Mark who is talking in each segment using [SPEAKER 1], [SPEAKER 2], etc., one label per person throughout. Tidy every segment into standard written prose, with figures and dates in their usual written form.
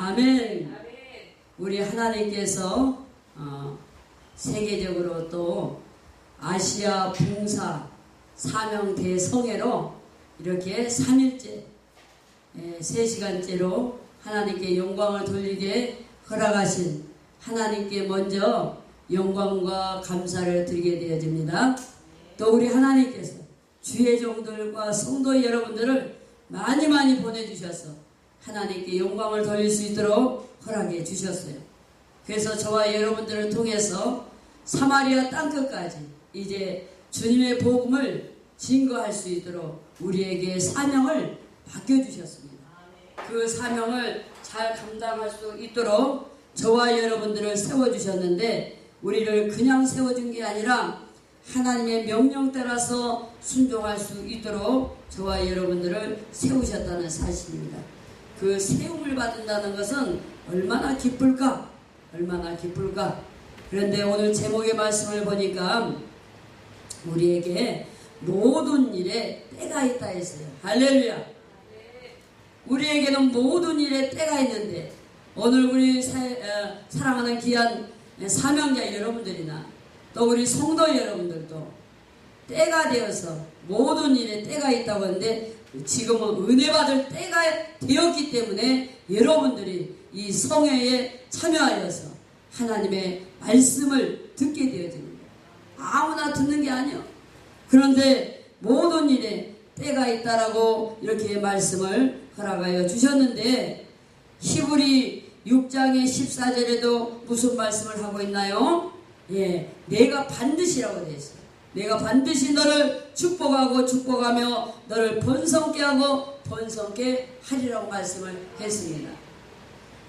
[SPEAKER 1] 아멘. 우리 하나님께서 세계적으로 또 아시아 봉사 사명 대성회로 이렇게 3일째 3시간째로 하나님께 영광을 돌리게 허락하신 하나님께 먼저 영광과 감사를 드리게 되어집니다. 또 우리 하나님께서 주의 종들과 성도 여러분들을 많이 보내주셔서 하나님께 영광을 돌릴 수 있도록 허락해 주셨어요. 그래서 저와 여러분들을 통해서 사마리아 땅끝까지 이제 주님의 복음을 증거할 수 있도록 우리에게 사명을 맡겨주셨습니다. 그 사명을 잘 감당할 수 있도록 저와 여러분들을 세워주셨는데, 우리를 그냥 세워준 게 아니라 하나님의 명령 따라서 순종할 수 있도록 저와 여러분들을 세우셨다는 사실입니다. 그 세움을 받는다는 것은 얼마나 기쁠까? 얼마나 기쁠까? 그런데 오늘 제목의 말씀을 보니까 우리에게 모든 일에 때가 있다 했어요. 할렐루야. 우리에게는 모든 일에 때가 있는데, 오늘 우리 사랑하는 귀한 사명자 여러분들이나 또 우리 성도 여러분들도 때가 되어서 모든 일에 때가 있다고 하는데, 지금은 은혜 받을 때가 되었기 때문에 여러분들이 이 성회에 참여하여서 하나님의 말씀을 듣게 되어집니다. 아무나 듣는 게 아니요. 그런데 모든 일에 때가 있다라고 이렇게 말씀을 허락하여 주셨는데, 히브리 6장의 14절에도 무슨 말씀을 하고 있나요? 내가 반드시라고 되어 있어요. 내가 반드시 너를 축복하고 축복하며 너를 번성케 하고 번성케 하리라고 말씀을 했습니다.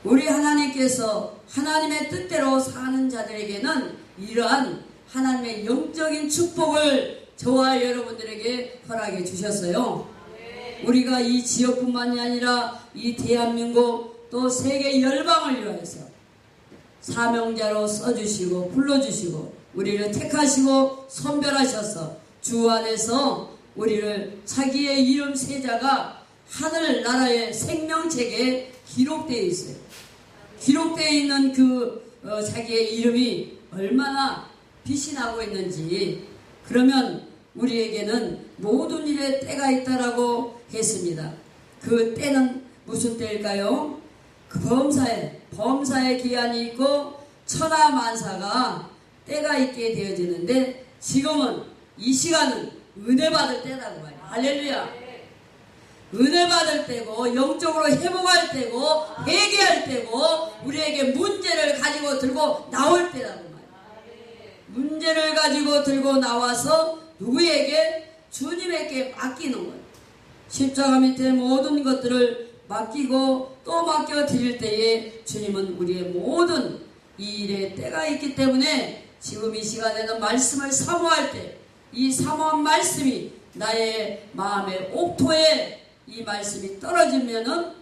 [SPEAKER 1] 우리 하나님께서 하나님의 뜻대로 사는 자들에게는 이러한 하나님의 영적인 축복을 저와 여러분들에게 허락해 주셨어요. 우리가 이 지역뿐만이 아니라 이 대한민국 또 세계 열방을 위하여서 사명자로 써주시고 불러주시고 우리를 택하시고 선별하셔서 주 안에서 우리를 자기의 이름 세자가 하늘나라의 생명책에 기록되어 있어요. 기록되어 있는 그 자기의 이름이 얼마나 빛이 나고 있는지, 그러면 우리에게는 모든 일에 때가 있다라고 했습니다. 그 때는 무슨 때일까요? 그 범사의 기한이 있고 천하만사가 때가 있게 되어지는데, 지금은 이 시간은 은혜 받을 때라고 말이에요. 할렐루야. 은혜 받을 때고 영적으로 회복할 때고 회개할 때고 우리에게 문제를 가지고 들고 나올 때라고 말이에요. 문제를 가지고 들고 나와서 누구에게? 주님에게 맡기는 거예요. 십자가 밑에 모든 것들을 맡기고 또 맡겨드릴 때에 주님은 우리의 모든 이 일에 때가 있기 때문에 지금 이 시간에는 말씀을 사모할 때 이 사모한 말씀이 나의 마음의 옥토에 이 말씀이 떨어지면은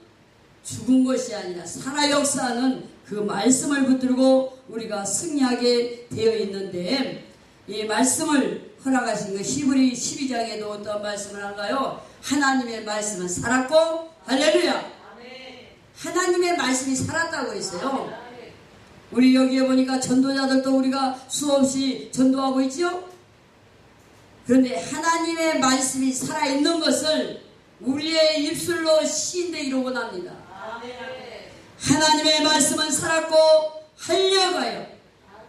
[SPEAKER 1] 죽은 것이 아니라 살아 역사하는 그 말씀을 붙들고 우리가 승리하게 되어 있는데, 이 말씀을 허락하신 그 히브리 12장에도 어떤 말씀을 한가요? 하나님의 말씀은 살았고, 할렐루야. 하나님의 말씀이 살았다고 했어요. 우리 여기에 보니까 전도자들도 우리가 수없이 전도하고 있죠. 그런데 하나님의 말씀이 살아있는 것을 우리의 입술로 시인되기로 원합니다. 하나님의 말씀은 살았고 활려가요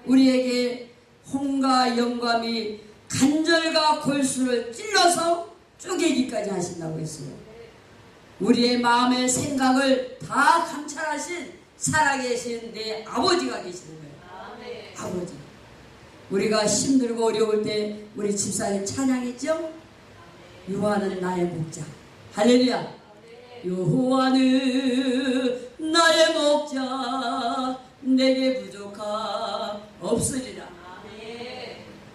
[SPEAKER 1] 우리에게 홍과 영감이 간절과 골수를 찔러서 쪼개기까지 하신다고 했어요. 우리의 마음의 생각을 다 감찰하신 살아계신 내 아버지가 계시는 거예요. 아버지. 우리가 힘들고 어려울 때 우리 집사님 찬양했죠? 여호와는 나의 목자. 할렐루야. 여호와는 나의 목자, 내게 부족함 없으리라.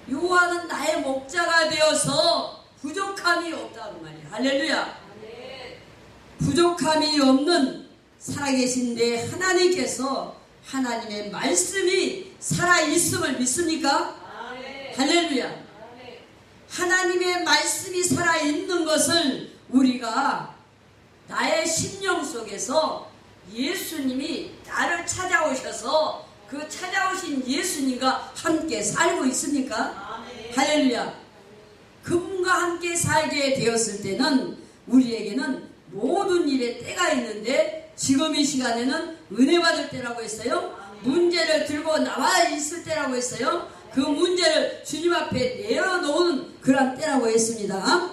[SPEAKER 1] 여호와는 나의 목자가 되어서 부족함이 없다고 말이에요. 할렐루야. 부족함이 없는 살아계신 내 하나님께서 하나님의 말씀이 살아있음을 믿습니까? 할렐루야. 하나님의 말씀이 살아있는 것을 우리가 나의 심령 속에서 예수님이 나를 찾아오셔서 그 찾아오신 예수님과 함께 살고 있습니까? 할렐루야. 그분과 함께 살게 되었을 때는 우리에게는 모든 일에 때가 있는데 지금 이 시간에는 은혜 받을 때라고 했어요. 문제를 들고 나와 있을 때라고 했어요. 그 문제를 주님 앞에 내려놓은 그런 때라고 했습니다.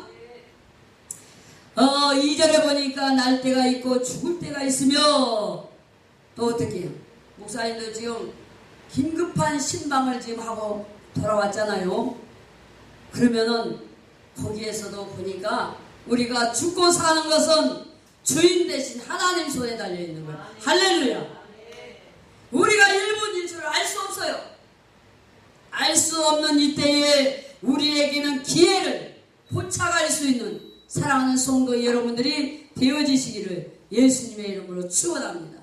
[SPEAKER 1] 2절에 보니까 날 때가 있고 죽을 때가 있으며 또 어떻게 해요? 목사님도 지금 긴급한 신방을 지금 하고 돌아왔잖아요. 그러면은 거기에서도 보니까 우리가 죽고 사는 것은 주인 대신 하나님 손에 달려있는 거예요. 할렐루야. 우리가 일분인 줄 알 수 없어요. 알 수 없는 이때에 우리에게는 기회를 포착할 수 있는 사랑하는 성도 여러분들이 되어지시기를 예수님의 이름으로 축원합니다.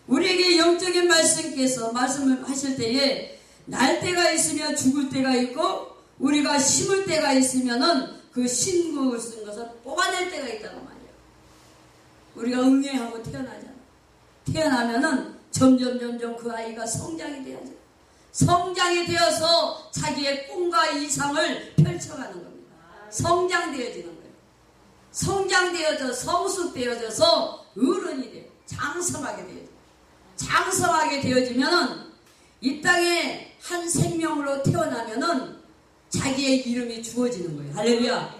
[SPEAKER 1] 우리에게 영적인 말씀께서 말씀을 하실 때에 날 때가 있으며 죽을 때가 있고 우리가 심을 때가 있으면은 그 심을 쓴 것을 뽑아낼 때가 있다는 말이에요. 우리가 응애하고 태어나잖아. 태어나면은 점점 그 아이가 성장이 돼야죠. 성장이 되어서 자기의 꿈과 이상을 펼쳐가는 겁니다. 성장되어지는 거예요. 성장되어져 성숙되어져서 어른이 돼요. 장성하게 되어져. 장성하게 되어지면은 이 땅에 한 생명으로 태어나면은 자기의 이름이 주어지는 거예요. 할렐루야.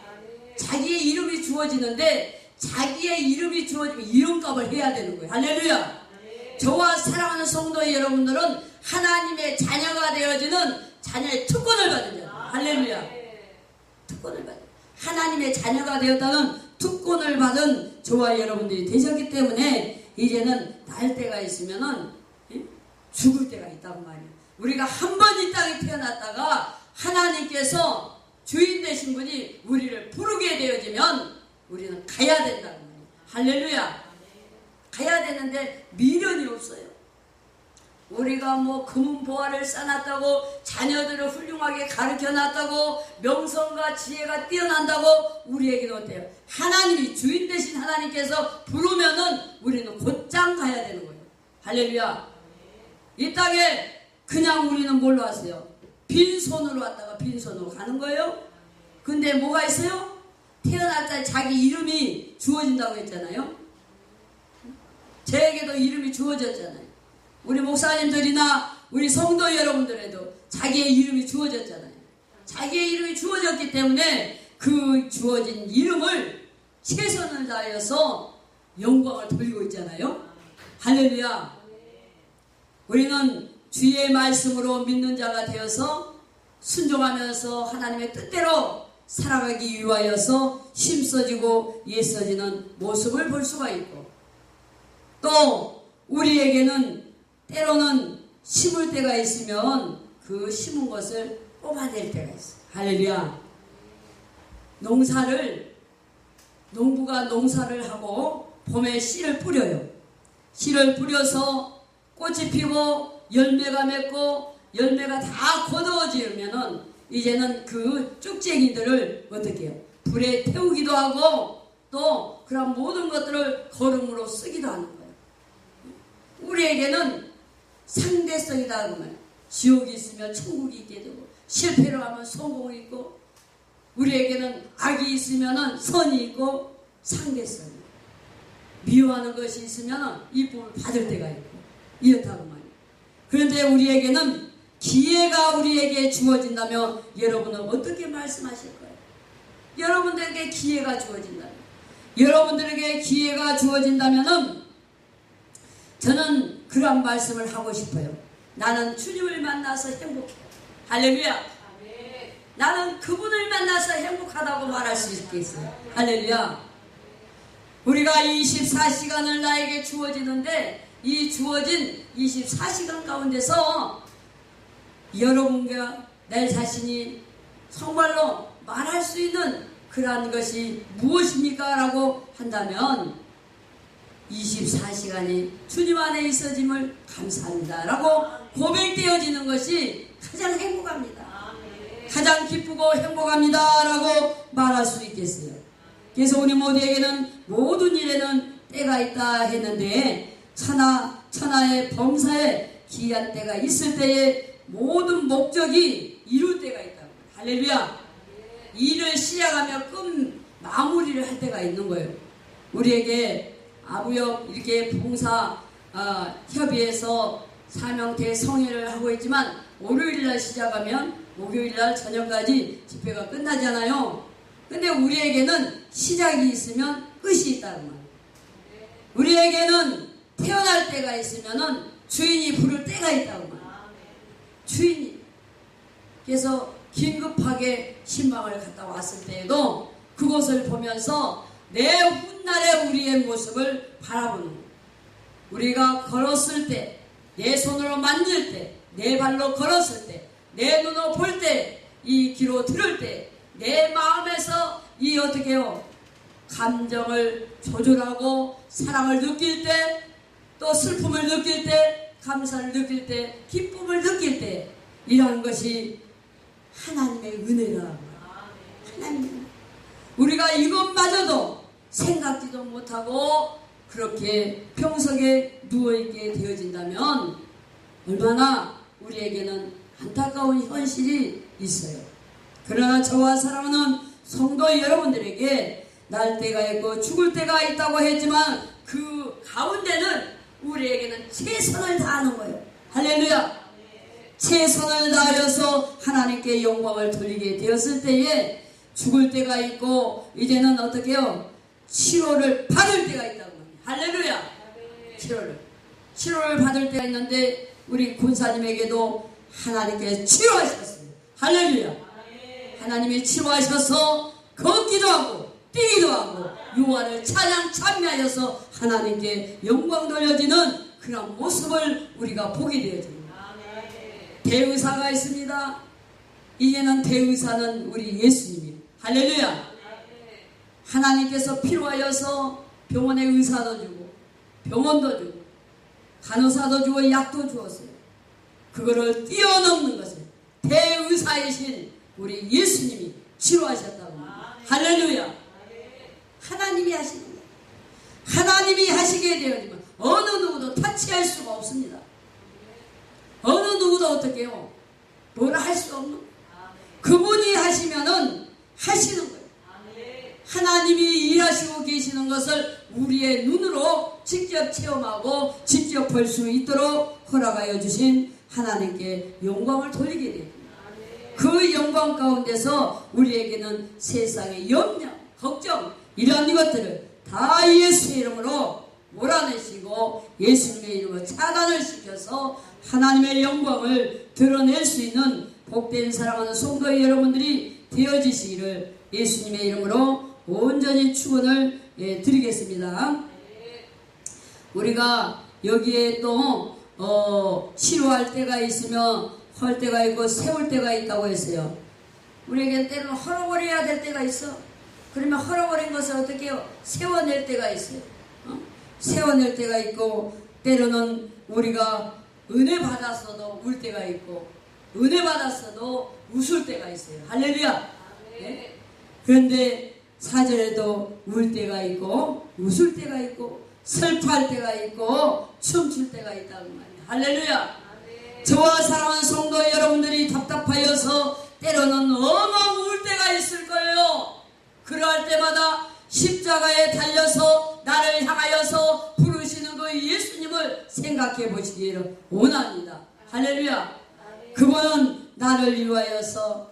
[SPEAKER 1] 자기의 이름이 주어지는데 자기의 이름이 주어지면 이름값을 해야 되는 거예요. 할렐루야. 저와 사랑하는 성도 여러분들은 하나님의 자녀가 되어지는 자녀의 특권을 받은 자예요. 할렐루야. 특권을 받은 하나님의 자녀가 되었다는 특권을 받은 저와 여러분들이 되셨기 때문에 이제는 날 때가 있으면은 죽을 때가 있다고 말이에요. 우리가 한 번 이 땅에 태어났다가 하나님께서 주인 되신 분이 우리를 부르게 되어지면 우리는 가야 된다고 말이에요. 할렐루야. 가야 되는데 미련이 없어요. 우리가 뭐 금은보화를 쌓아놨다고 자녀들을 훌륭하게 가르쳐놨다고 명성과 지혜가 뛰어난다고 우리에게는 어때요? 하나님이 주인 되신 하나님께서 부르면은 우리는 곧장 가야 되는 거예요. 할렐루야. 이 땅에 그냥 우리는 뭘로 왔어요? 빈손으로 왔다가 빈손으로 가는 거예요. 근데 뭐가 있어요? 태어날 때 자기 이름이 주어진다고 했잖아요. 저에게도 이름이 주어졌잖아요. 우리 목사님들이나 우리 성도 여러분들에도 자기의 이름이 주어졌잖아요. 자기의 이름이 주어졌기 때문에 그 주어진 이름을 최선을 다해서 영광을 돌리고 있잖아요. 할렐루야. 우리는 주의 말씀으로 믿는 자가 되어서 순종하면서 하나님의 뜻대로 살아가기 위하여서 힘써지고 애써지는 모습을 볼 수가 있고 또 우리에게는 때로는 심을 때가 있으면 그 심은 것을 뽑아낼 때가 있어요. 할렐루야. 농부가 농사를 하고 봄에 씨를 뿌려요. 씨를 뿌려서 꽃이 피고 열매가 맺고 열매가 다 거두어지면은 이제는 그 쭉쟁이들을 어떻게 해요? 불에 태우기도 하고 또 그런 모든 것들을 거름으로 쓰기도 하는 거예요. 우리에게는 상대성이다 그러면 지옥이 있으면 천국이 있게 되고 실패를 하면 성공이 있고 우리에게는 악이 있으면 선이 있고 상대성이 미워하는 것이 있으면 이쁨을 받을 때가 있고 이렇다고 말이에요. 그런데 우리에게는 기회가 우리에게 주어진다면 여러분은 어떻게 말씀하실 거예요? 여러분들에게 기회가 주어진다면 여러분들에게 기회가 주어진다면은 저는 그런 말씀을 하고 싶어요. 나는 주님을 만나서 행복해요. 할렐루야. 나는 그분을 만나서 행복하다고 말할 수 있겠어요. 할렐루야. 우리가 24시간을 나에게 주어지는데 이 주어진 24시간 가운데서 여러분과 내 자신이 정말로 말할 수 있는 그러한 것이 무엇입니까? 라고 한다면 24시간이 주님 안에 있어짐을 감사합니다 라고 고백되어지는 것이 가장 행복합니다. 가장 기쁘고 행복합니다 라고 말할 수 있겠어요. 그래서 우리 모두에게는 모든 일에는 때가 있다 했는데 천하의 범사에 귀한 때가 있을 때에 모든 목적이 이룰 때가 있다고. 할렐루야. 일을 시작하며 끝 마무리를 할 때가 있는 거예요. 우리에게 아부역 이렇게 봉사 협의해서 사명대 성회를 하고 있지만 월요일날 시작하면 목요일날 저녁까지 집회가 끝나잖아요. 근데 우리에게는 시작이 있으면 끝이 있다는 말이에요. 우리에게는 태어날 때가 있으면은 주인이 부를 때가 있다고 말이에요. 주인이. 그래서 긴급하게 신방을 갔다 왔을 때에도 그곳을 보면서 내 훗날의 우리의 모습을 바라보는 거예요. 우리가 걸었을 때, 내 손으로 만질 때, 내 발로 걸었을 때, 내 눈으로 볼 때, 이 귀로 들을 때, 내 마음에서 이 어떻게 해요? 감정을 조절하고 사랑을 느낄 때, 또 슬픔을 느낄 때, 감사를 느낄 때, 기쁨을 느낄 때, 이런 것이 하나님의 은혜라. 하나님의 은혜. 우리가 이것마저도 생각지도 못하고 그렇게 평석에 누워있게 되어진다면 얼마나 우리에게는 안타까운 현실이 있어요. 그러나 저와 사랑하는 성도 여러분들에게 날 때가 있고 죽을 때가 있다고 했지만 그 가운데는 우리에게는 최선을 다하는 거예요. 할렐루야. 최선을 다하여서 하나님께 영광을 돌리게 되었을 때에 죽을 때가 있고 이제는 어떻게 해요? 치료를 받을 때가 있다고 합니다. 할렐루야. 치료를 받을 때가 있는데 우리 군사님에게도 하나님께 치료하셨어요. 할렐루야. 하나님이 치료하셔서 걷기도 하고 뛰기도 하고 요한을 찬양 참여하여서 하나님께 영광 돌려지는 그런 모습을 우리가 보게 되어집니다. 대의사가 있습니다. 이제는 대의사는 우리 예수님이에요. 할렐루야. 하나님께서 필요하여서 병원에 의사도 주고 병원도 주고 간호사도 주고 약도 주었어요. 그거를 뛰어넘는 것을 대의사이신 우리 예수님이 치료하셨다고 합니다. 할렐루야. 하나님이 하시는 거예요. 하나님이 하시게 되어지면 어느 누구도 타치할 수가 없습니다. 어느 누구도 어떻게 해요? 뭐라 할 수 없는 거예요. 그분이 하시면은 하시는 거예요. 하나님이 일하시고 계시는 것을 우리의 눈으로 직접 체험하고 직접 볼 수 있도록 허락하여 주신 하나님께 영광을 돌리게 됩니다. 그 영광 가운데서 우리에게는 세상의 염려, 걱정 이런 것들을 다 예수의 이름으로 몰아내시고 예수님의 이름으로 차단을 시켜서 하나님의 영광을 드러낼 수 있는 복된 사랑하는 성도 여러분들이 되어지시기를 예수님의 이름으로 온전히 축원을 드리겠습니다. 우리가 여기에 또 치료할 때가 있으면 헐 때가 있고 세울 때가 있다고 했어요. 우리에겐 때로는 헐어버려야 될 때가 있어. 그러면 헐어버린 것을 어떻게 해요? 세워낼 때가 있어요. 세워낼 때가 있고 때로는 우리가 은혜 받았어도 울 때가 있고 은혜 받았어도 웃을 때가 있어요. 할렐루야. 네? 그런데 사절에도 울 때가 있고 웃을 때가 있고 슬퍼할 때가 있고 춤출 때가 있다고 말이에요. 할렐루야. 저와 사랑하는 성도 여러분들이 답답하여서 때로는 어마어마한 울 때가 있을 거예요. 그러할 때마다 십자가에 달려서 나를 향하여서 부르시는 그 예수님을 생각해 보시기를 원합니다. 할렐루야. 그분은 나를 위하여서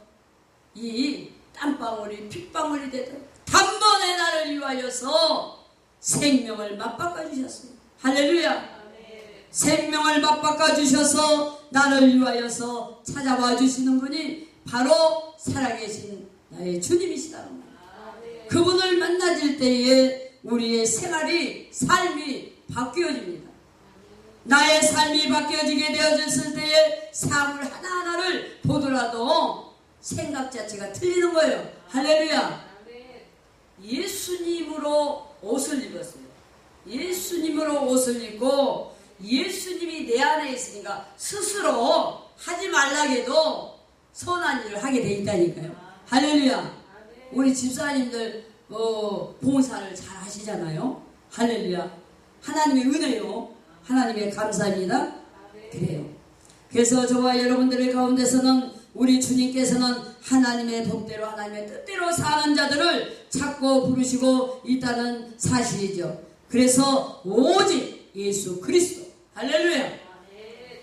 [SPEAKER 1] 이 땀방울이 핏방울이 되도록 단번에 나를 위하여서 생명을 맞바꿔 주셨습니다. 할렐루야. 생명을 맞바꿔 주셔서 나를 위하여서 찾아와 주시는 분이 바로 살아계신 나의 주님이시다. 그분을 만나질 때에 우리의 생활이 삶이 바뀌어집니다. 나의 삶이 바뀌어지게 되어졌을 때에 삶을 하나하나를 보더라도 생각 자체가 틀리는 거예요. 할렐루야. 예수님으로 옷을 입었어요. 예수님으로 옷을 입고 예수님이 내 안에 있으니까 스스로 하지 말라게도 선한 일을 하게 돼 있다니까요. 할렐루야. 우리 집사님들 봉사를 잘 하시잖아요. 할렐루야. 하나님의 은혜요. 하나님의 감사입니다. 그래요. 그래서 저와 여러분들의 가운데서는 우리 주님께서는 하나님의 법대로 하나님의 뜻대로 사는 자들을 찾고 부르시고 있다는 사실이죠. 그래서 오직 예수 그리스도, 할렐루야.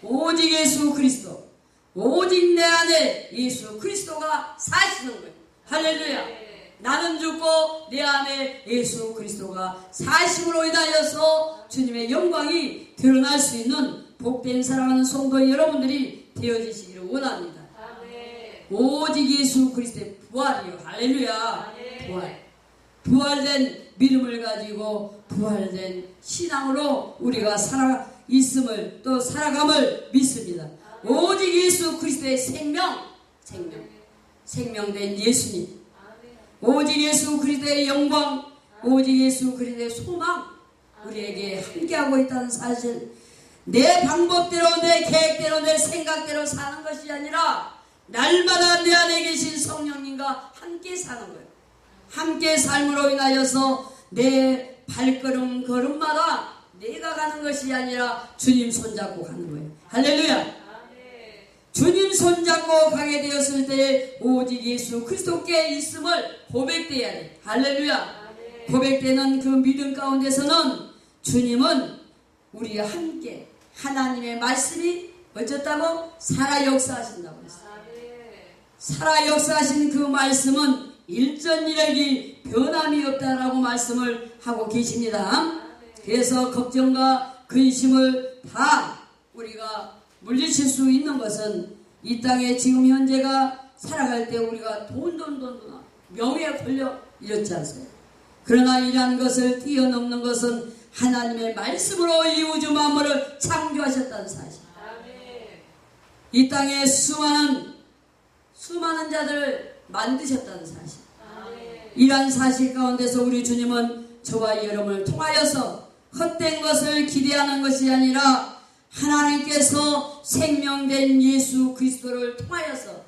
[SPEAKER 1] 오직 예수 그리스도, 오직 내 안에 예수 그리스도가 사시는 거예요. 할렐루야. 나는 죽고 내 안에 예수 그리스도가 사심으로 인하여서 주님의 영광이 드러날 수 있는 복된 사랑하는 성도 여러분들이 되어지시기를 원합니다. 오직 예수 그리스도의 부활이요. 할렐루야. 부활된 믿음을 가지고 부활된 신앙으로 우리가 살아 있음을 또 살아감을 믿습니다. 오직 예수 그리스도의 생명된 예수님, 오직 예수 그리스도의 영광, 오직 예수 그리스도의 소망 우리에게 함께하고 있다는 사실. 내 방법대로 내 계획대로 내 생각대로 사는 것이 아니라 날마다 내 안에 계신 성령님과 함께 사는 거예요. 함께 삶으로 인하여서 내 걸음마다 내가 가는 것이 아니라 주님 손잡고 가는 거예요. 할렐루야. 주님 손잡고 가게 되었을 때 오직 예수 그리스도께 있음을 고백돼야 돼. 할렐루야. 고백되는 그 믿음 가운데서는 주님은 우리와 함께 하나님의 말씀이 어쩌다고 살아 역사하신다고 했어요. 살아 역사하신 그 말씀은 일전일액이 변함이 없다라고 말씀을 하고 계십니다. 그래서 걱정과 근심을 다 우리가 물리칠 수 있는 것은 이 땅에 지금 현재가 살아갈 때 우리가 돈 명예에 걸려 이렇지 않습니까? 그러나 이러한 것을 뛰어넘는 것은 하나님의 말씀으로 이 우주 만물을 창조하셨다는 사실. 이 땅에 수많은 자들을 만드셨다는 사실. 이러한 사실 가운데서 우리 주님은 저와 여러분을 통하여서 헛된 것을 기대하는 것이 아니라 하나님께서 생명된 예수 그리스도를 통하여서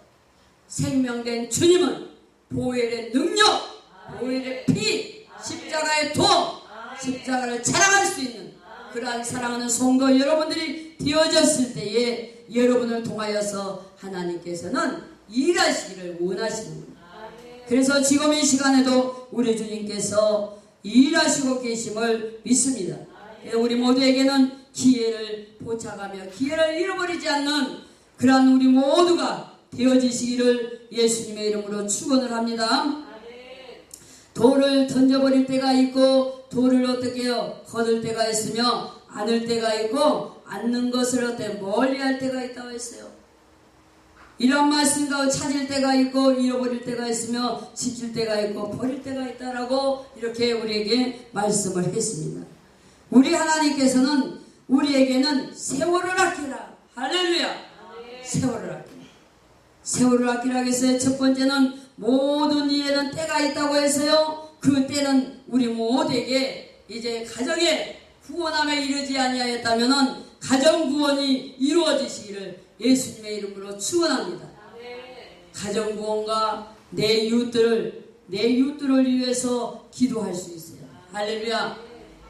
[SPEAKER 1] 생명된 주님은 보혈의 능력, 보혈의 피, 십자가의 도, 십자가를 자랑할 수 있는 그러한 사랑하는 성도 여러분들이 되어졌을 때에 여러분을 통하여서 하나님께서는 일하시기를 원하시는 겁니다. 그래서 지금 이 시간에도 우리 주님께서 일하시고 계심을 믿습니다. 우리 모두에게는 기회를 포착하며 기회를 잃어버리지 않는 그러한 우리 모두가 되어지시기를 예수님의 이름으로 축원을 합니다. 돌을 던져버릴 때가 있고 돌을 어떻게 해요? 거둘 때가 있으며 안을 때가 있고 않는 것을 어때 멀리할 때가 있다고 했어요. 이런 말씀과 찾을 때가 있고 잃어버릴 때가 있으며 지킬 때가 있고 버릴 때가 있다라고 이렇게 우리에게 말씀을 했습니다. 우리 하나님께서는 우리에게는 세월을 아끼라. 할렐루야. 세월을 아끼라. 세월을 아끼라 했어요. 첫 번째는 모든 일에는 때가 있다고 했어요. 그 때는 우리 모두에게 이제 가정의 구원함에 이르지 아니하였다면은 가정 구원이 이루어지시기를 예수님의 이름으로 축원합니다. 가정 구원과 내 이웃들을 위해서 기도할 수 있어요. 할렐루야.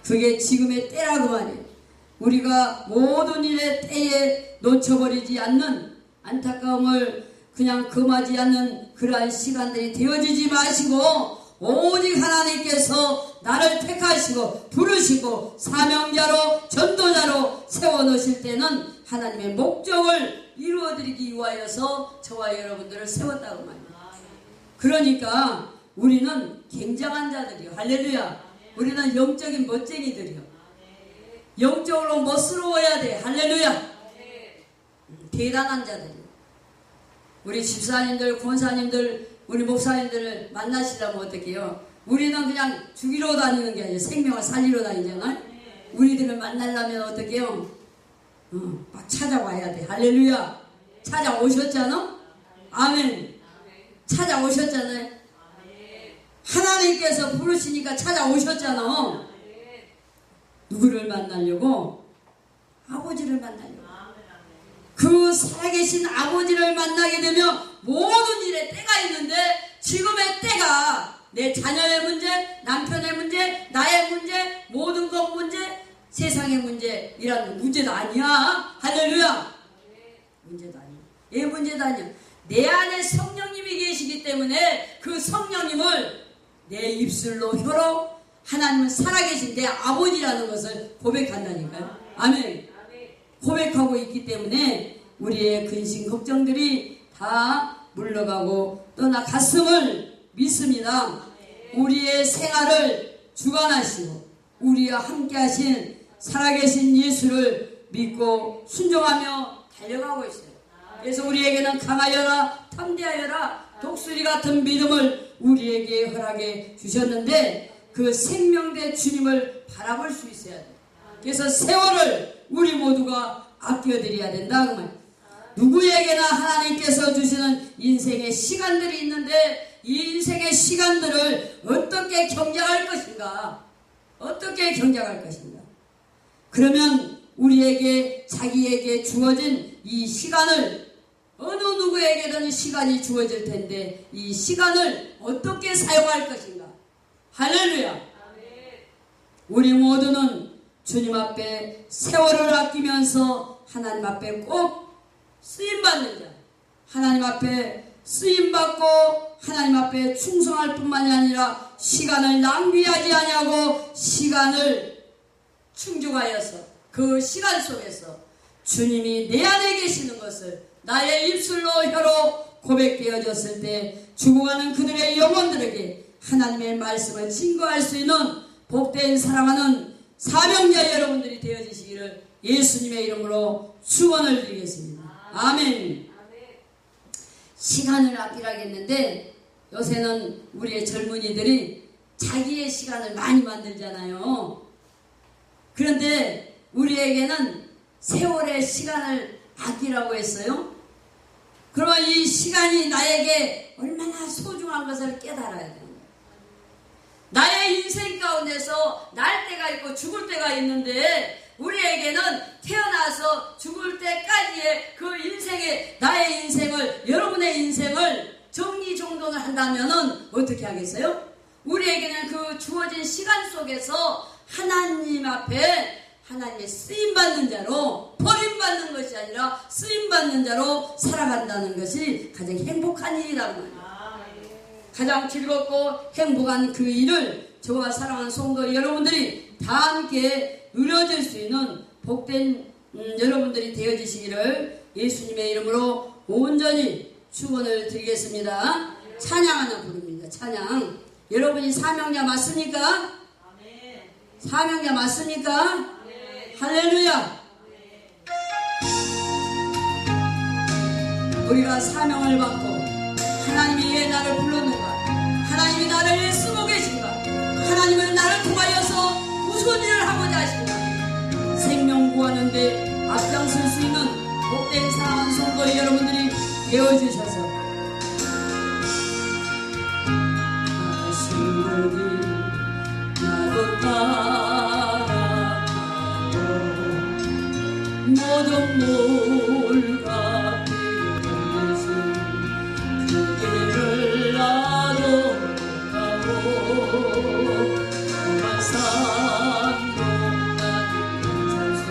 [SPEAKER 1] 그게 지금의 때라고 말이에요. 우리가 모든 일의 때에 놓쳐버리지 않는 안타까움을 그냥 금하지 않는 그러한 시간들이 되어지지 마시고 오직 하나님께서 나를 택하시고 부르시고 사명자로 전도자로 세워놓으실 때는 하나님의 목적을 이루어드리기 위하여서 저와 여러분들을 세웠다고 말입니다. 그러니까 우리는 굉장한 자들이요. 할렐루야. 우리는 영적인 멋쟁이들이요. 영적으로 멋스러워야 돼. 할렐루야. 대단한 자들이요. 우리 집사님들, 권사님들, 우리 목사님들을 만나시려면 어떻게 해요? 우리는 그냥 죽이러 다니는 게 아니라 생명을 살리러 다니잖아요. 우리들을 만나려면 어떻게 해요? 막 찾아와야 돼. 할렐루야. 찾아오셨잖아? 아멘. 찾아오셨잖아요. 하나님께서 부르시니까 찾아오셨잖아. 누구를 만나려고? 아버지를 만나려고. 그 살아계신 아버지를 만나게 되면 모든 일에 때가 있는데 지금의 때가 내 자녀의 문제, 남편의 문제, 나의 문제, 모든 것 문제, 세상의 문제, 이런 문제도 아니야. 할렐루야. 문제도 아니야. 예, 문제도 아니야. 내 안에 성령님이 계시기 때문에 그 성령님을 내 입술로 혀로 하나님은 살아계신 내 아버지라는 것을 고백한다니까요. 아멘. 고백하고 있기 때문에 우리의 근심 걱정들이 다 물러가고 떠나갔음을 믿습니다. 우리의 생활을 주관하시고 우리와 함께 하신 살아계신 예수를 믿고 순종하며 달려가고 있어요. 그래서 우리에게는 강하여라 담대하여라 독수리 같은 믿음을 우리에게 허락해 주셨는데 그 생명대 주님을 바라볼 수 있어야 돼요. 그래서 세월을 우리 모두가 아껴드려야 된다 그 말. 누구에게나 하나님께서 주시는 인생의 시간들이 있는데 이 인생의 시간들을 어떻게 경작할 것인가? 어떻게 경작할 것인가? 그러면 우리에게 자기에게 주어진 이 시간을 어느 누구에게든 시간이 주어질 텐데 이 시간을 어떻게 사용할 것인가? 할렐루야! 우리 모두는 주님 앞에 세월을 아끼면서 하나님 앞에 꼭 쓰임받는 자, 하나님 앞에 쓰임받고 하나님 앞에 충성할 뿐만이 아니라 시간을 낭비하지 아니하고 시간을 충족하여서 그 시간 속에서 주님이 내 안에 계시는 것을 나의 입술로 혀로 고백되어졌을 때 죽어가는 그들의 영혼들에게 하나님의 말씀을 증거할 수 있는 복된 사랑하는 사명자 여러분들이 되어지시기를 예수님의 이름으로 축원을 드리겠습니다. 아멘. 시간을 아끼라겠는데 요새는 우리의 젊은이들이 자기의 시간을 많이 만들잖아요. 그런데 우리에게는 세월의 시간을 아끼라고 했어요. 그러면 이 시간이 나에게 얼마나 소중한 것을 깨달아야 돼요. 나의 인생 가운데서 날 때가 있고 죽을 때가 있는데 우리에게는 태어나서 죽을 때까지의 그 인생의 나의 인생을 여러분의 인생을 정리정돈을 한다면은 어떻게 하겠어요? 우리에게는 그 주어진 시간 속에서 하나님 앞에 하나님의 쓰임받는 자로 버림받는 것이 아니라 쓰임받는 자로 살아간다는 것이 가장 행복한 일이라고 말이에요. 가장 즐겁고 행복한 그 일을 저와 사랑하는 성도 여러분들이 다 함께 누려질 수 있는 복된 여러분들이 되어지시기를 예수님의 이름으로 온전히 축원을 드리겠습니다. 찬양 하나 부릅니다. 찬양. 여러분이 사명자 맞습니까? 사명자 맞습니까? 할렐루야. 우리가 사명을 받고 하나님이 왜 나를 불렀는가? 하나님이 나를 왜 쓰고 계신가? 하나님은 나를 통하여서 무슨 일을 하고자 하신가? 생명 구하는데 앞장설 수 있는 복된 사랑하는 성도 여러분들이 되어주셔서 하신 분이 나로 따라가고 모든 물과 그 길을 나도 가고 그만 산도 나는 괜찮소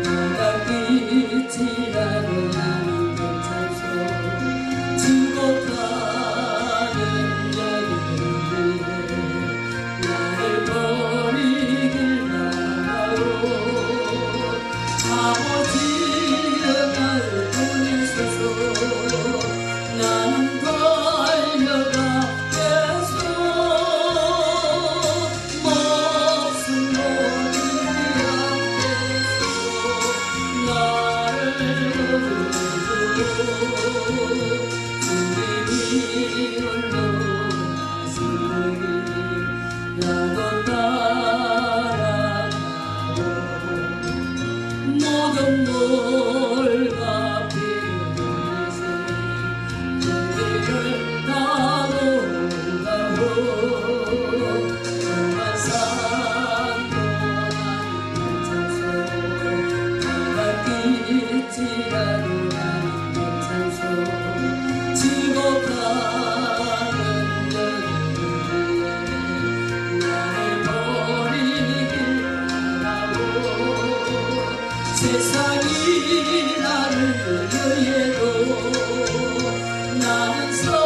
[SPEAKER 1] 나가 빛이라도 나는 괜찮소 증거가는 여기인데 나를 버리길 바라오 아버지여 나를 보내소서 나는 달려가겠소 목숨 버리지 않겠소 나를 보내소 주님이 홀로 가신 길 나도 따라가고 모든 물과 비를 그 길을 나도 가고 험한 산도 나는 괜찮소 바닷빛이라도 나는 괜찮소 지고 가는 여름 세상이 나를 위해도 나는 살아가겠어.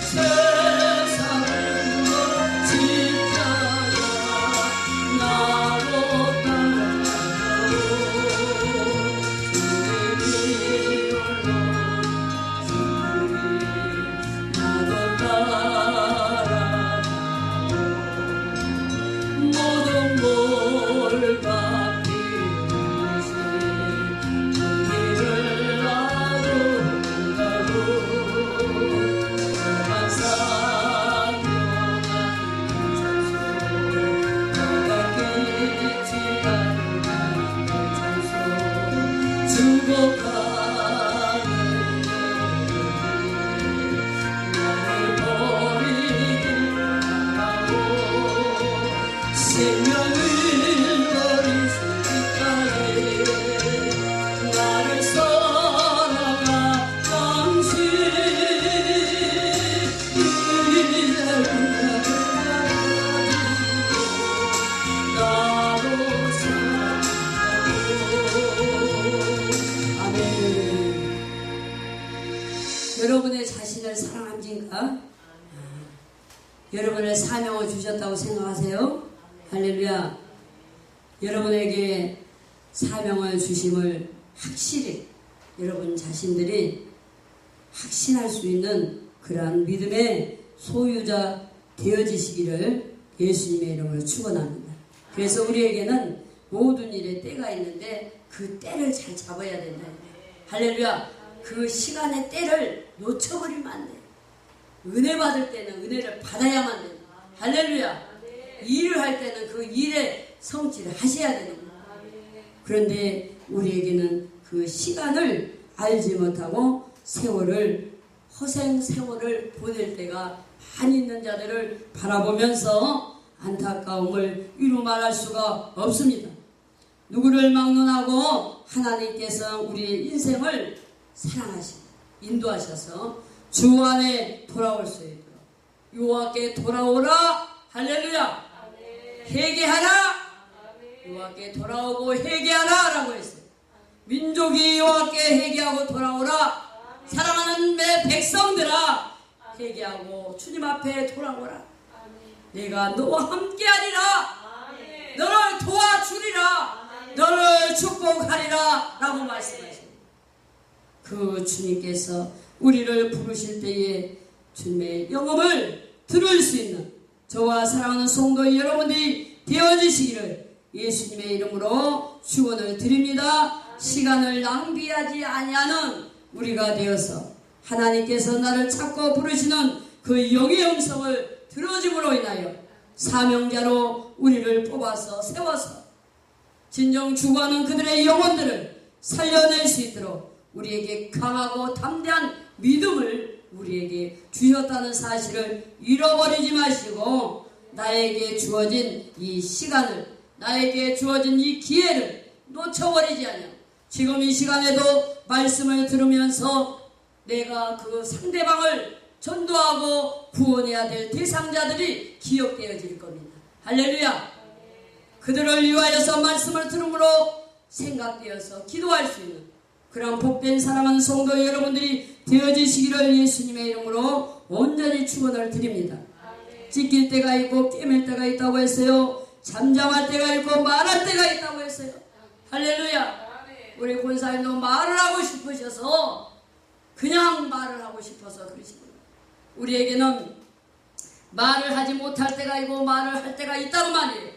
[SPEAKER 1] 세상을 지켜라 나로 따라가오. 주님이 홀로 나도 따라가오. 모든 뭘 바뀌듯이 길을 나도 가고 산동안 찬송 바뀌지 않는 찬송 죽어가는 나를 버리길 바라고 생명을 버릴 수 있다네. 나를 사랑한 당신 이제는 나로 사랑하고. 아멘. 여러분의 자신을 사랑합니까? 여러분의 사명을 주셨다고 생각하세요? 할렐루야. 여러분에게 사명을 주심을 확실히 여러분 자신들이 확신할 수 있는 그러한 믿음의 소유자 되어지시기를 예수님의 이름으로 축원합니다. 그래서 우리에게는 모든 일에 때가 있는데 그 때를 잘 잡아야 된다. 할렐루야. 그 시간의 때를 놓쳐버리면 안 돼. 은혜 받을 때는 은혜를 받아야만 된다. 할렐루야. 일을 할 때는 그 일에 성취를 하셔야 되는 거예요. 그런데 우리에게는 그 시간을 알지 못하고 허생 세월을 보낼 때가 많이 있는 자들을 바라보면서 안타까움을 이루 말할 수가 없습니다. 누구를 막론하고 하나님께서 우리의 인생을 사랑하시고 인도하셔서 주 안에 돌아올 수 있도록 여호와께 돌아오라. 할렐루야. 회개하라. 여호와께 돌아오고 회개하라 라고 했어요. 민족이 여호와께 회개하고 돌아오라. 사랑하는 내 백성들아 회개하고 주님 앞에 돌아오라. 내가 너와 함께하리라. 너를 도와주리라. 너를 축복하리라 라고 말씀하십니다. 그 주님께서 우리를 부르실 때에 주님의 영음을 들을 수 있는 저와 사랑하는 성도 여러분들이 되어주시기를 예수님의 이름으로 축원을 드립니다. 시간을 낭비하지 아니하는 우리가 되어서 하나님께서 나를 찾고 부르시는 그 영의 음성을 들어줌으로 인하여 사명자로 우리를 뽑아서 세워서 진정 죽어가는 그들의 영혼들을 살려낼 수 있도록 우리에게 강하고 담대한 믿음을 우리에게 주셨다는 사실을 잃어버리지 마시고 나에게 주어진 이 시간을 나에게 주어진 이 기회를 놓쳐버리지 않아 지금 이 시간에도 말씀을 들으면서 내가 그 상대방을 전도하고 구원해야 될 대상자들이 기억되어질 겁니다. 할렐루야. 그들을 위하여서 말씀을 들음으로 생각되어서 기도할 수 있는 그런 복된 사랑하는 성도 여러분들이 되어지시기를 예수님의 이름으로 온전히 축원을 드립니다. 찢길 때가 있고 깨맬 때가 있다고 했어요. 잠잠할 때가 있고 말할 때가 있다고 했어요. 할렐루야. 우리 권사님도 말을 하고 싶으셔서 그냥 말을 하고 싶어서 그러시구나. 우리에게는 말을 하지 못할 때가 있고 말을 할 때가 있다고 말이에요.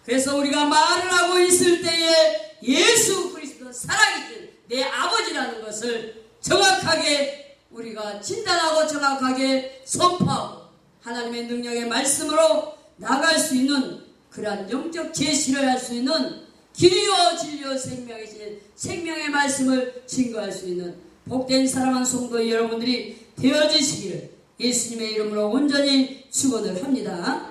[SPEAKER 1] 그래서 우리가 말을 하고 있을 때에 예수 그리스도 살아계신 내 아버지라는 것을 정확하게 우리가 진단하고 정확하게 선포하고 하나님의 능력의 말씀으로 나갈 수 있는 그러한 영적 제시를 할 수 있는 길이요 진리요 생명이신 생명의 말씀을 증거할 수 있는 복된 사랑하는 성도 여러분들이 되어지시기를 예수님의 이름으로 온전히 축원을 합니다.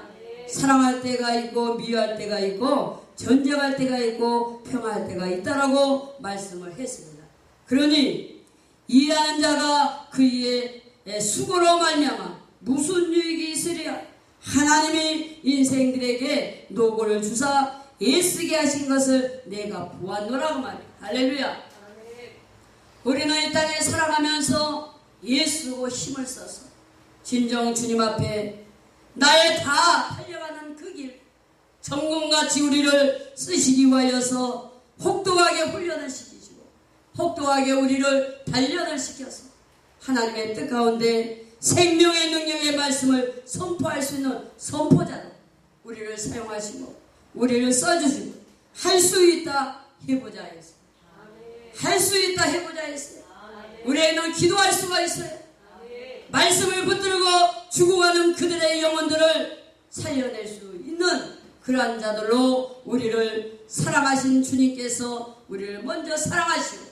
[SPEAKER 1] 사랑할 때가 있고 미워할 때가 있고 전쟁할 때가 있고 평화할 때가 있다라고 말씀을 했습니다. 그러니 이해하는 자가 그의 수고로 말미암아 무슨 유익이 있으랴. 하나님이 인생들에게 노고를 주사 애쓰게 하신 것을 내가 보았노라고 말이야. 할렐루야. 우리는 이 땅에 살아가면서 예수고 힘을 써서 진정 주님 앞에 나의 다 달려가는 그 길 정금같이 우리를 쓰시기 위하여서 혹독하게 훈련을 시키시고 혹독하게 우리를 단련을 시켜서 하나님의 뜻 가운데 생명의 능력의 말씀을 선포할 수 있는 선포자로 우리를 사용하시고 우리를 써주시고 할 수 있다 해보자 했어요. 할 수 있다 해보자 했어요. 우리는 기도할 수가 있어요. 말씀을 붙들고 죽어가는 그들의 영혼들을 살려낼 수 있는 그러한 자들로 우리를 사랑하신 주님께서 우리를 먼저 사랑하시고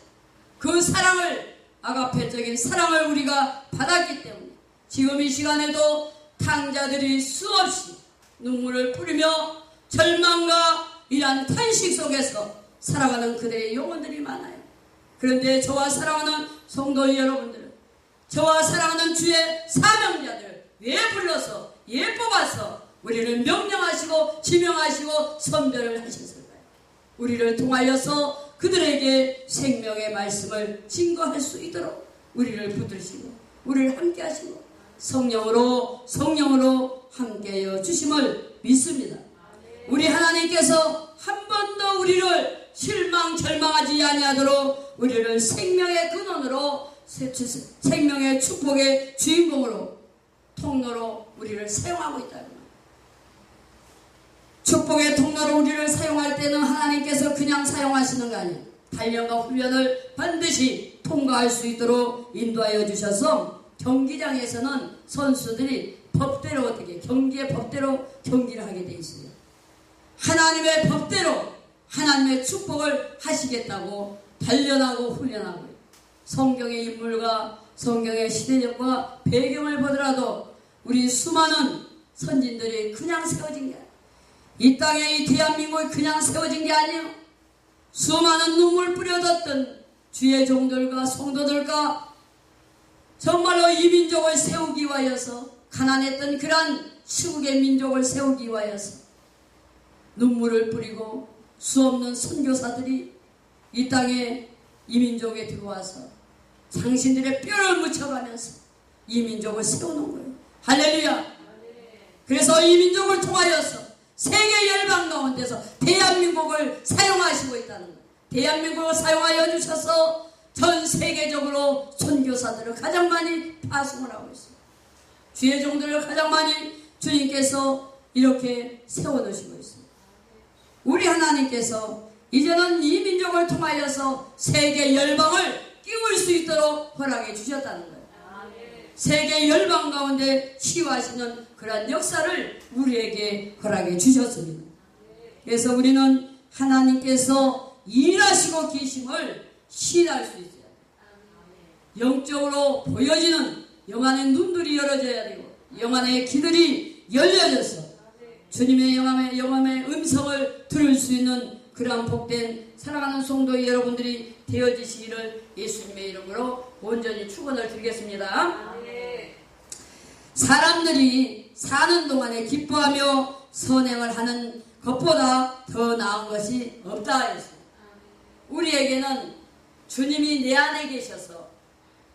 [SPEAKER 1] 그 사랑을 아가페적인 사랑을 우리가 받았기 때문에 지금 이 시간에도 탕자들이 수없이 눈물을 뿌리며 절망과 이러한 탄식 속에서 살아가는 그들의 영혼들이 많아요. 그런데 저와 사랑하는 성도 여러분들, 저와 사랑하는 주의 사명자들 왜 불러서 예 뽑아서 우리를 명령하시고 지명하시고 선별을 하셨을까요? 우리를 통하여서 그들에게 생명의 말씀을 증거할 수 있도록 우리를 붙드시고 우리를 함께 하시고 성령으로 함께하여 주심을 믿습니다. 우리 하나님께서 한 번도 우리를 실망 절망하지 아니하도록 우리를 생명의 근원으로 생명의 축복의 주인공으로 통로로 우리를 사용하고 있다. 축복의 통로로 우리를 사용할 때는 하나님께서 그냥 사용하시는 거 아니에요. 단련과 훈련을 반드시 통과할 수 있도록 인도하여 주셔서 경기장에서는 선수들이 법대로 어떻게 경기의 법대로 경기를 하게 돼 있어요. 하나님의 법대로 하나님의 축복을 하시겠다고 단련하고 훈련하고 성경의 인물과 성경의 시대적과 배경을 보더라도 우리 수많은 선진들이 그냥 세워진 게 아니에요. 이 땅에 이 대한민국이 그냥 세워진 게 아니에요. 수많은 눈물 뿌려졌던 주의 종들과 성도들과 정말로 이 민족을 세우기 위하여서 가난했던 그러한 시국의 민족을 세우기 위하여서 눈물을 뿌리고 수없는 선교사들이 이 땅에 이 민족에 들어와서 당신들의 뼈를 묻혀가면서 이 민족을 세우는 거예요. 할렐루야. 그래서 이 민족을 통하여서 세계 열방 가운데서 대한민국을 사용하시고 있다는 거예요. 대한민국을 사용하여 주셔서 전 세계적으로 선교사들을 가장 많이 파송을 하고 있어요. 주의 종들을 가장 많이 주님께서 이렇게 세워놓으시고 있어요. 우리 하나님께서 이제는 이 민족을 통하여서 세계 열방을 끼울 수 있도록 허락해 주셨다는 거예요. 세계 열방 가운데 치유하시는 그런 역사를 우리에게 허락해 주셨습니다. 그래서 우리는 하나님께서 일하시고 계심을 신할 수 있어요. 영적으로 보여지는 영안의 눈들이 열어져야 되고 영안의 귀들이 열려져서 주님의 영감의 음성을 들을 수 있는 그러한 복된 사랑하는 성도 여러분들이 되어지시기를 예수님의 이름으로 온전히 축원을 드리겠습니다. 사람들이 사는 동안에 기뻐하며 선행을 하는 것보다 더 나은 것이 없다 했어요. 우리에게는 주님이 내 안에 계셔서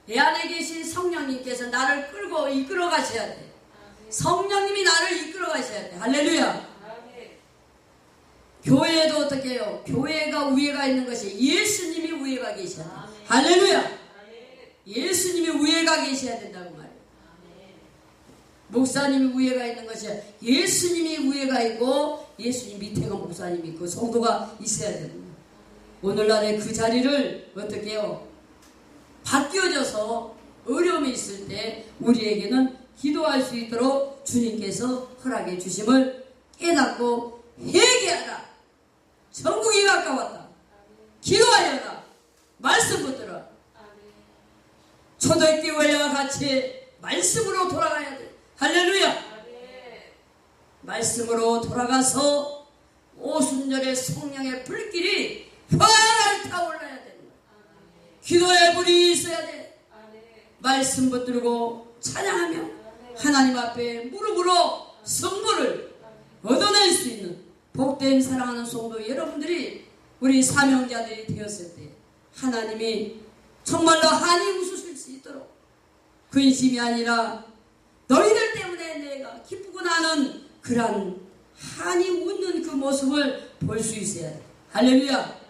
[SPEAKER 1] 내 안에 계신 성령님께서 나를 끌고 이끌어 가셔야 돼. 성령님이 나를 이끌어 가셔야 돼. 할렐루야. 교회도 어떻게 해요? 교회가 위에가 있는 것이 예수님이 위에가 계셔야 돼. 할렐루야. 예수님이 위에가 계셔야 된다고 말이에요. 목사님이 위에가 있는 것이 예수님이 위에가 있고 예수님 밑에가 목사님이 있고 성도가 있어야 됩니다. 오늘날의 그 자리를 어떻게 해요? 바뀌어져서 어려움이 있을 때 우리에게는 기도할 수 있도록 주님께서 허락해 주심을 깨닫고 회개하라. 천국이 가까웠다. 기도하여라. 말씀 붙들어. 초대교회와 같이 말씀으로 돌아가야 돼. 할렐루야. 말씀으로 돌아가서 오순절의 성령의 불길이 활활 타올라야 되는 거야. 기도의 불이 있어야 돼. 말씀 붙들고 찬양하며 하나님 앞에 무릎으로 성부를 얻어낼 수 있는 복된 사랑하는 성도 여러분들이 우리 사명자들이 되었을 때 하나님이 정말로 한이 웃으실 수 있도록 근심이 아니라 너희들 때문에 내가 기쁘고 나는 그런 한이 웃는 그 모습을 볼 수 있어야 돼. 할렐루야.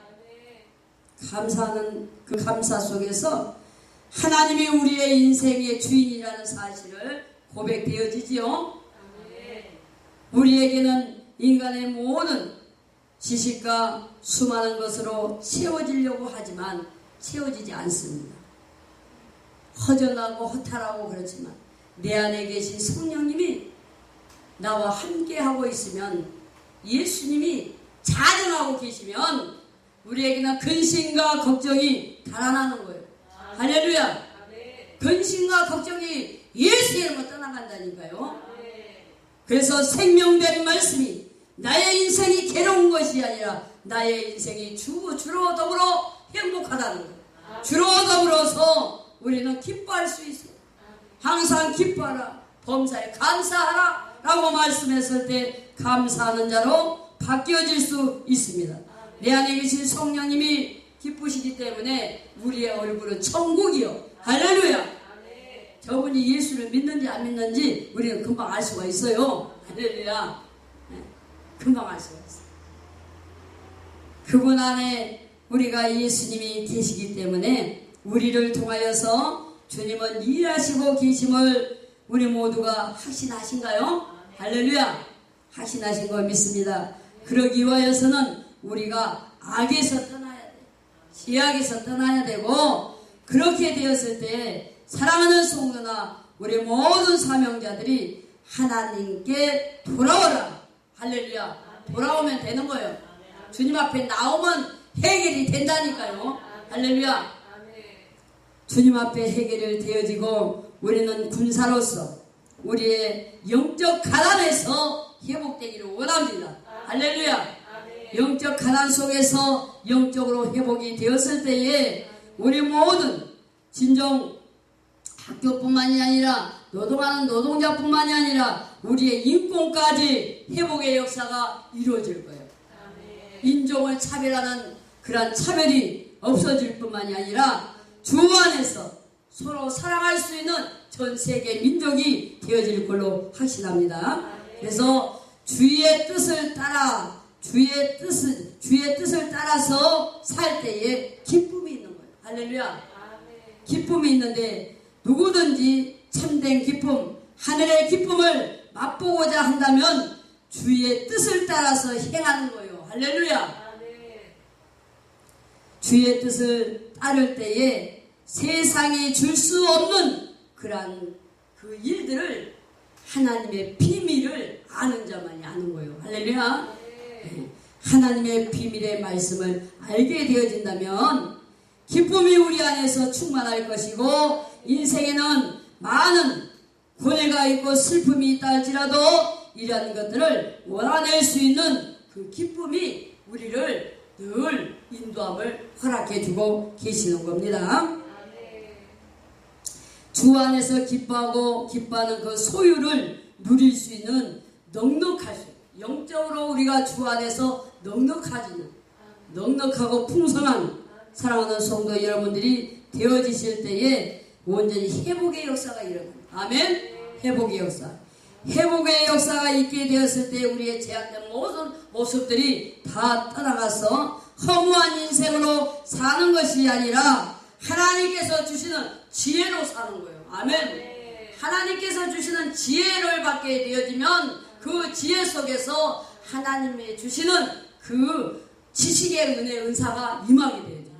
[SPEAKER 1] 감사하는 그 감사 속에서 하나님이 우리의 인생의 주인이라는 사실을 고백되어지지요. 우리에게는 인간의 모든 지식과 수많은 것으로 채워지려고 하지만 채워지지 않습니다. 허전하고 허탈하고 그렇지만 내 안에 계신 성령님이 나와 함께하고 있으면, 예수님이 자정하고 계시면 우리에게는 근심과 걱정이 달아나는 거예요. 할렐루야. 근심과 걱정이 예수의 이름으로 떠나간다니까요. 그래서 생명된 말씀이 나의 인생이 괴로운 것이 아니라 나의 인생이 주로 더불어 행복하다는 거예요. 주로 더불어서 우리는 기뻐할 수 있어요. 항상 기뻐하라, 범사에 감사하라 라고 말씀했을 때 감사하는 자로 바뀌어질 수 있습니다. 내 안에 계신 성령님이 기쁘시기 때문에 우리의 얼굴은 천국이요. 할렐루야. 저분이 예수를 믿는지 안 믿는지 우리는 금방 알 수가 있어요. 할렐루야. 금방 알 수가 있어요. 그분 안에 우리가 예수님이 계시기 때문에 우리를 통하여서 주님은 일하시고 계심을 우리 모두가 확신하신가요? 할렐루야. 확신하신 걸 믿습니다. 그러기 위하여서는 우리가 악에서 떠나야 돼. 죄악에서 떠나야 되고, 그렇게 되었을 때 사랑하는 성도나 우리 모든 사명자들이 하나님께 돌아오라. 할렐루야. 돌아오면 되는 거예요. 주님 앞에 나오면 해결이 된다니까요. 할렐루야. 주님 앞에 해결이 되어지고 우리는 군사로서 우리의 영적 가난에서 회복되기를 원합니다. 할렐루야. 영적 가난 속에서 영적으로 회복이 되었을 때에 우리 모든 진정 학교뿐만이 아니라 노동하는 노동자뿐만이 아니라 우리의 인권까지 회복의 역사가 이루어질 거예요. 인종을 차별하는 그런 차별이 없어질 뿐만이 아니라 주 안에서 서로 사랑할 수 있는 전 세계 민족이 되어질 걸로 확신합니다. 그래서 주의 뜻을 따라 주의 뜻을 따라서 살 때에 기쁨이 있는 거예요. 할렐루야. 기쁨이 있는데 누구든지 참된 기쁨, 하늘의 기쁨을 맛보고자 한다면 주의 뜻을 따라서 행하는 거예요. 할렐루야. 주의 뜻을 따를 때에 세상이 줄 수 없는 그러한 그 일들을 하나님의 비밀을 아는 자만이 아는 거예요. 할렐루야. 하나님의 비밀의 말씀을 알게 되어진다면 기쁨이 우리 안에서 충만할 것이고, 인생에는 많은 고뇌가 있고 슬픔이 있다 할지라도 이러한 것들을 몰아낼 수 있는 그 기쁨이 우리를 늘 인도함을 허락해 주고 계시는 겁니다. 주 안에서 기뻐하고 기뻐하는 그 소유를 누릴 수 있는 넉넉할 수, 영적으로 우리가 주 안에서 넉넉하고 풍성한 사랑하는 성도 여러분들이 되어지실 때에 온전히 회복의 역사가 일어납니다. 아멘. 회복의 역사. 회복의 역사가 있게 되었을 때 우리의 제한된 모든 모습들이 다 떠나가서 허무한 인생으로 사는 것이 아니라 하나님께서 주시는 지혜로 사는 거예요. 아멘. 하나님께서 주시는 지혜를 받게 되어지면 그 지혜 속에서 하나님이 주시는 그 지식의 은혜, 은사가 임하게 되죠.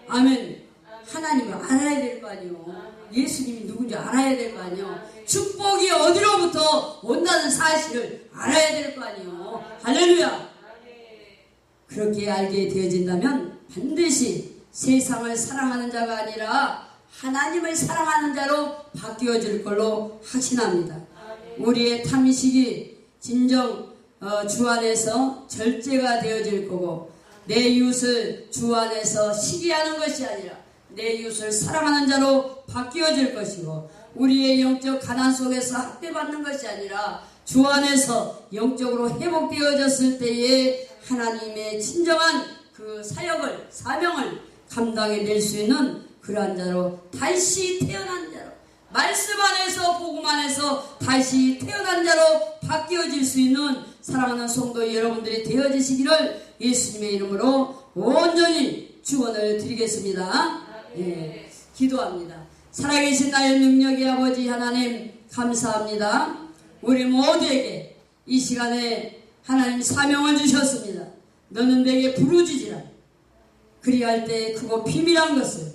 [SPEAKER 1] 아멘. 하나님을 알아야 될 거 아니에요. 예수님이 누군지 알아야 될 거 아니에요. 축복이 어디로부터 온다는 사실을 알아야 될 거 아니에요. 할렐루야. 그렇게 알게 되어진다면 반드시 세상을 사랑하는 자가 아니라 하나님을 사랑하는 자로 바뀌어질 걸로 확신합니다. 우리의 탐식이 진정 주 안에서 절제가 되어질 거고, 내 이웃을 주 안에서 시기하는 것이 아니라 내 이웃을 사랑하는 자로 바뀌어질 것이고, 우리의 영적 가난 속에서 학대받는 것이 아니라 주 안에서 영적으로 회복되어졌을 때에 하나님의 진정한 그 사역을, 사명을 감당해낼 수 있는 그러한 자로, 다시 태어난 자로, 말씀 안에서, 복음 안에서 다시 태어난 자로 바뀌어질 수 있는 사랑하는 성도 여러분들이 되어지시기를 예수님의 이름으로 온전히 축원을 드리겠습니다. 예, 기도합니다. 살아계신 나의 능력의 아버지 하나님, 감사합니다. 우리 모두에게 이 시간에 하나님 사명을 주셨습니다. 너는 내게 부르짖으라. 그리할 때 크고 비밀한 것을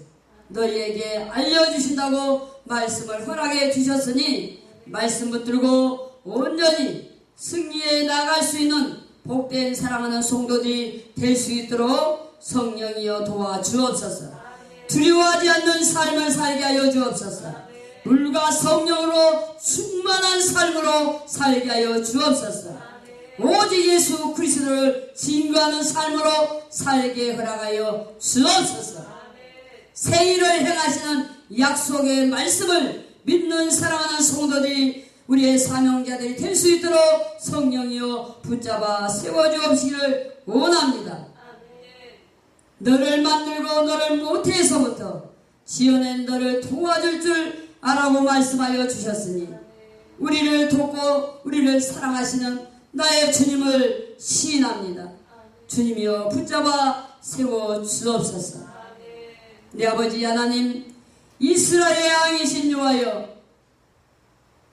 [SPEAKER 1] 너희에게 알려주신다고 말씀을 허락해 주셨으니 말씀 붙들고 온전히 승리해 나갈 수 있는 복된 사랑하는 성도들이 될 수 있도록 성령이여 도와주옵소서. 두려워하지 않는 삶을 살게 하여 주옵소서. 물과 성령으로 충만한 삶으로 살게 하여 주옵소서. 오직 예수 그리스도를 증거하는 삶으로 살게 허락하여 주옵소서. 새 일을 행하시는 약속의 말씀을 믿는 사랑하는 성도들이 우리의 사명자들이 될 수 있도록 성령이여 붙잡아 세워주옵시기를 원합니다. 너를 만들고 너를 모태에서부터 지어낸 너를 도와줄 줄 아라고 말씀하여 주셨으니 우리를 돕고 우리를 사랑하시는 나의 주님을 시인합니다. 주님이여 붙잡아 세워 주옵소서. 내 아버지 하나님, 이스라엘의 왕이신 여호와여,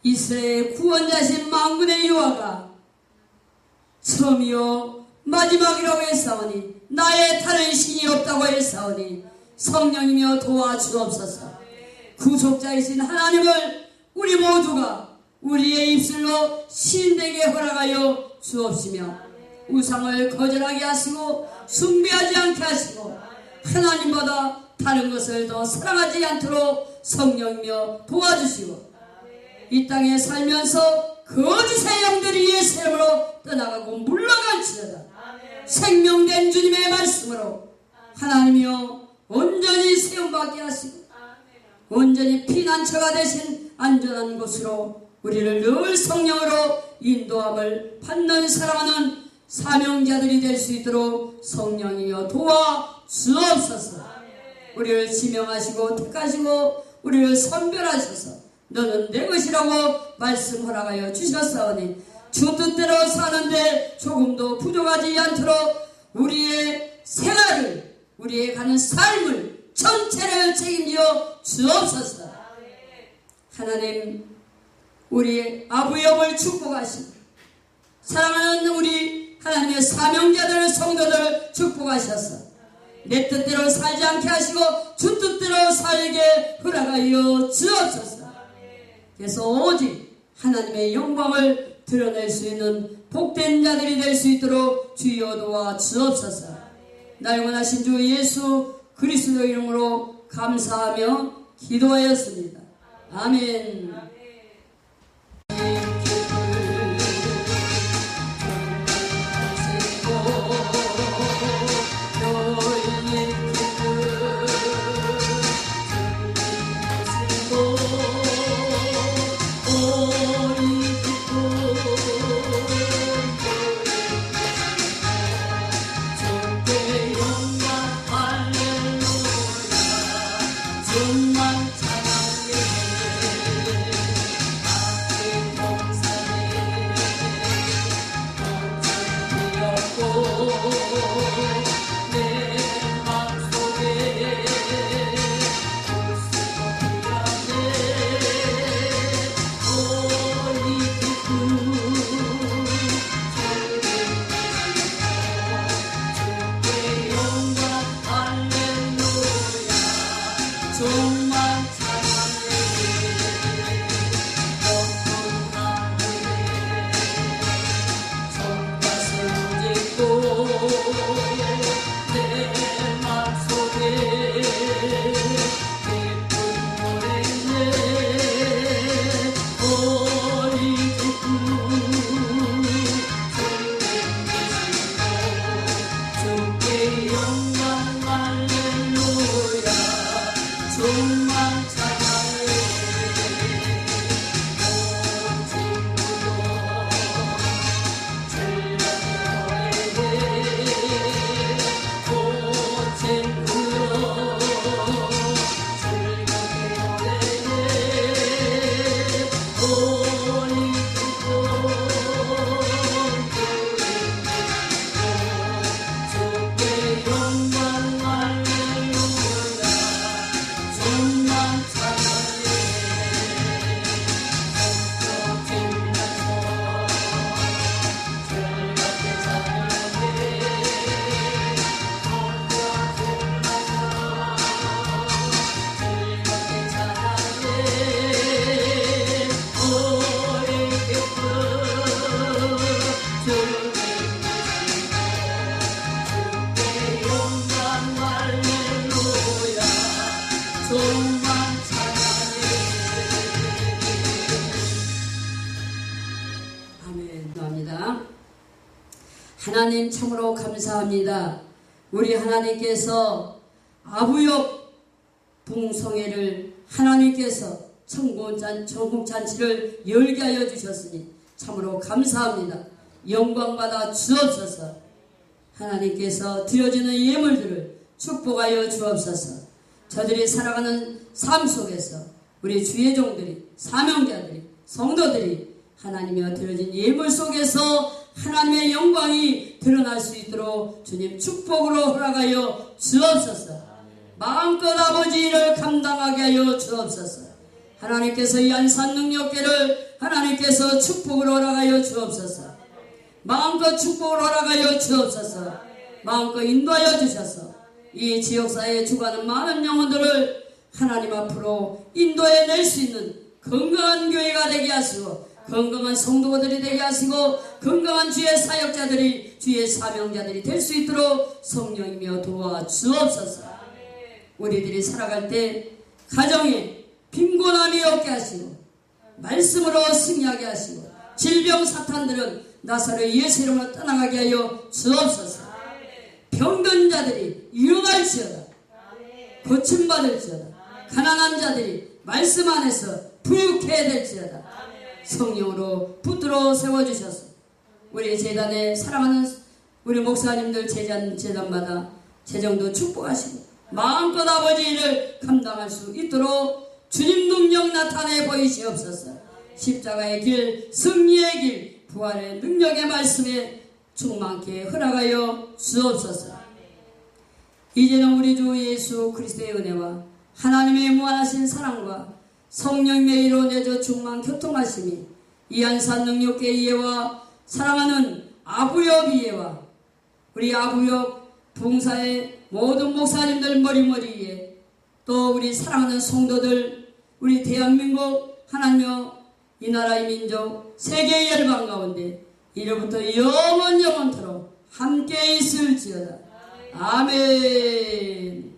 [SPEAKER 1] 이스라엘의 구원자신 만군의 여호와가 처음이요 마지막이라고 했사오니 나의 다른 신이 없다고 했사오니 성령이며 도와주옵소서. 구속자이신 하나님을 우리 모두가 우리의 입술로 신되게 허락하여 주옵시며 우상을 거절하게 하시고 숭배하지 않게 하시고 하나님보다 다른 것을 더 사랑하지 않도록 성령이며 도와주시고 이 땅에 살면서 거짓의 영들이 예수 이름으로 떠나가고 물러갈지어다. 생명된 주님의 말씀으로 하나님이여 온전히 세움받게 하시고 온전히 피난처가 되신 안전한 곳으로 우리를 늘 성령으로 인도함을 받는 사랑하는 사명자들이 될 수 있도록 성령이여 도와 주옵소서. 우리를 지명하시고 택하시고 우리를 선별하셔서 너는 내 것이라고 말씀 허락하여 주셨사오니 주 뜻대로 사는데 조금도 부족하지 않도록 우리의 생활을, 우리의 가는 삶을 전체를 책임져 주옵소서. 하나님, 우리 아부염을 축복하시고 사랑하는 우리 하나님의 사명자들, 성도들을 축복하셔서 내 뜻대로 살지 않게 하시고 주 뜻대로 살게 허락하여 주옵소서. 그래서 오직 하나님의 영광을 드러낼 수 있는 복된 자들이 될 수 있도록 주여 도와 주옵소서. 날 원하신 주 예수 그리스도 이름으로 감사하며 기도하였습니다. 아멘. 하나님 참으로 감사합니다. 우리 하나님께서 아부역 붕성회를 하나님께서 천국잔치를 열게 하여 주셨으니 참으로 감사합니다. 영광받아 주옵소서. 하나님께서 드려지는 예물들을 축복하여 주옵소서. 저들이 살아가는 삶 속에서 우리 주의 종들이, 사명자들이, 성도들이 하나님이여 드려진 예물 속에서 하나님의 영광이 드러날 수 있도록 주님 축복으로 허락하여 주옵소서. 마음껏 아버지 일을 감당하게 하여 주옵소서. 하나님께서 이 안산 능력계를 하나님께서 축복으로 허락하여 주옵소서. 마음껏 축복을 허락하여 주옵소서. 마음껏 인도하여 주셔서 이 지역사회에 죽어가는 많은 영혼들을 하나님 앞으로 인도해낼 수 있는 건강한 교회가 되게 하시고 건강한 성도들이 되게 하시고 건강한 주의 사역자들이 주의 사명자들이 될 수 있도록 성령이며 도와 주옵소서. 우리들이 살아갈 때 가정에 빈곤함이 없게 하시고 말씀으로 승리하게 하시고 질병 사탄들은 나사로 예수 이름으로 떠나가게 하여 주옵소서. 병든 자들이 일어날지어다. 고침받을지어다. 가난한 자들이 말씀 안에서 부유케 될지어다. 성령으로 붙들어 세워주셔서 우리 재단에 사랑하는 우리 목사님들 재단마다 재정도 축복하시고 마음껏 아버지 일을 감당할 수 있도록 주님 능력 나타내 보이시옵소서. 십자가의 길, 승리의 길, 부활의 능력의 말씀에 충만케 허락하여 주옵소서. 이제는 우리 주 예수 그리스도의 은혜와 하나님의 무한하신 사랑과 성령의 이로 내줘 충만 교통하심이 이 안산 능력계 이해와 사랑하는 아부역 이해와 우리 아부역 봉사의 모든 목사님들 머리머리에 또 우리 사랑하는 성도들 우리 대한민국 하나님여 이 나라의 민족 세계의 열방 가운데 이로부터 영원토록 함께 있을지어다. 아멘.